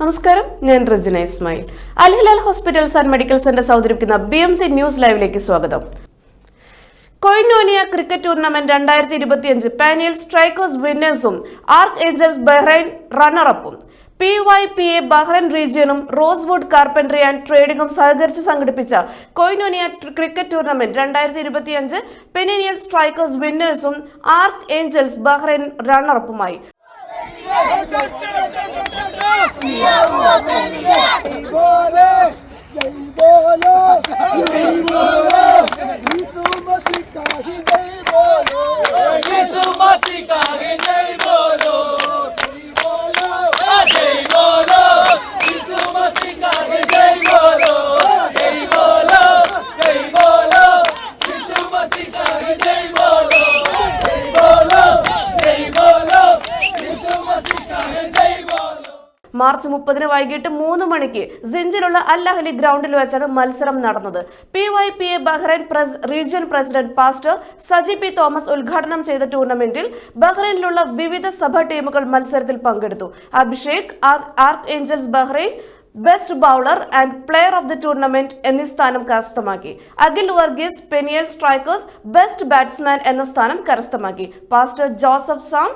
നമസ്കാരം, ഞാൻ Rejina Ismail. Al Hilal hospitals and medical centre അവതരിപ്പിക്കുന്ന BMC ന്യൂസ് ലൈവിലേക്ക് സ്വാഗതം. Koinonia cricket tournament 2025 Peniel strikers വിന്നേഴ്സും ആർക്ക് ഏഞ്ചൽസ് ബഹ്റൈൻ റണ്ണറപ്പും PYPA ബഹ്റൈൻ റീജിയനും റോസ്വുഡ് കാർപ്പൻട്രി ആൻഡ് ട്രേഡിംഗും സഹകരിച്ച് സംഘടിപ്പിച്ച Koinonia cricket tournament 2025 Peniel strikers വിന്നേഴ്സും ആർക്ക് ഏഞ്ചൽസ് ബഹ്റൈൻ റണ്ണറപ്പുമായി. മാർച്ച് 30 വൈകിട്ട് 3 മണിക്ക് സിഞ്ചിലുള്ള അൽ അഹ്ലി ഗ്രൗണ്ടിൽ വെച്ചാണ് മത്സരം നടന്നത്. PYPA Bahrain region president pastor Saji P Thomas ഉദ്ഘാടനം ചെയ്ത ടൂർണമെന്റിൽ ബഹ്റൈനിലുള്ള വിവിധ സഭ ടീമുകൾ മത്സരത്തിൽ പങ്കെടുത്തു. Abhishek Ark Angels Bahrain best bowler and player of the tournament എന്നീ സ്ഥാനം കരസ്ഥമാക്കി. Akhil Varghese Peniel strikers best batsman എന്ന സ്ഥാനം കരസ്ഥമാക്കി. പാസ്റ്റർ ജോസഫ് സാം,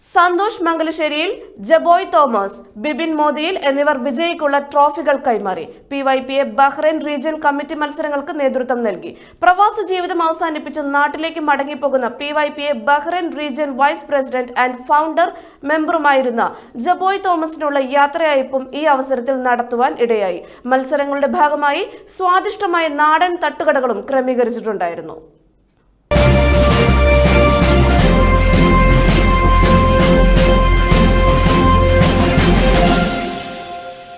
സന്തോഷ് മംഗലശ്ശേരിയിൽ, ജബോയ് തോമസ്, ബിബിൻ മോദിയിൽ എന്നിവർ വിജയിക്കുള്ള ട്രോഫികൾ കൈമാറി. PYPA ബഹ്റൈൻ റീജിയൻ കമ്മിറ്റി മത്സരങ്ങൾക്ക് നേതൃത്വം നൽകി. പ്രവാസ ജീവിതം അവസാനിപ്പിച്ച് നാട്ടിലേക്ക് മടങ്ങിപ്പോകുന്ന PYPA Bahrain region vice president and founder മെമ്പറുമായിരുന്ന ജബോയ് തോമസിനുള്ള യാത്രയയപ്പും ഈ അവസരത്തിൽ നടത്തുവാൻ ഇടയായി. മത്സരങ്ങളുടെ ഭാഗമായി സ്വാദിഷ്ടമായ നാടൻ തട്ടുകടകളും ക്രമീകരിച്ചിട്ടുണ്ടായിരുന്നു.